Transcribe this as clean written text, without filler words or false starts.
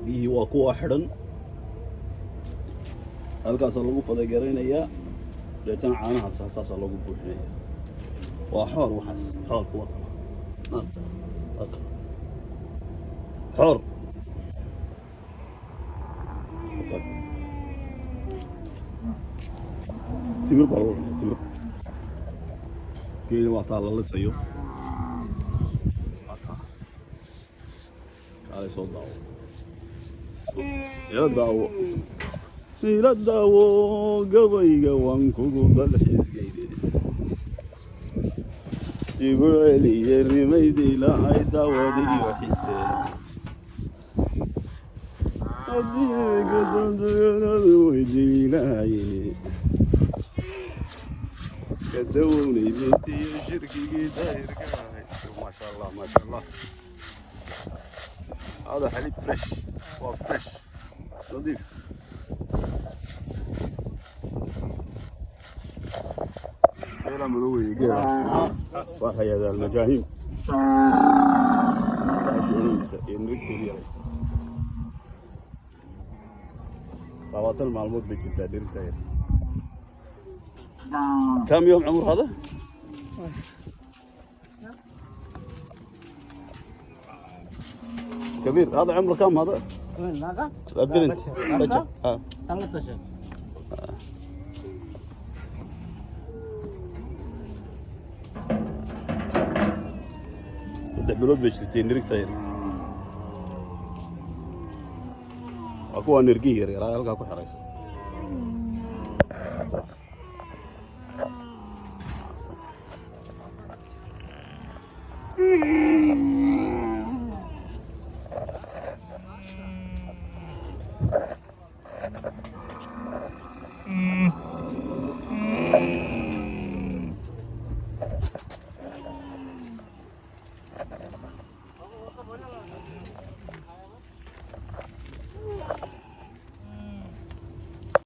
biyihii waa kuwa xidhan halkaasaa lagu fadagaraynaya deetana caanahaas saasaa lagu buuxinaya waa xoor waxaas xoorku waa maarta xoor timir baa lagu cunaa timir geeli waa taa la lisayo kaalay soo daawo ila daawo gabayga waan kugu dalxiisgeyde igu celiye rimayda ilaahay daawadiyo xise haddii gadanduyadadu weydiilaaye كدوني بنتي شركي داير قاعد ما شاء الله ما شاء الله هذا حليب فريش فريش نظيف قيل مذوي قيل واحد هذا المجاهيم رواتب المعلومات بيجي داير كم يوم عمر هذا؟ كبير هذا عمره كم هذا؟ البنت بچه 13 صدق بلود بيجتين نريك تاير اكو نرقيه راه هلكا ku xiraysan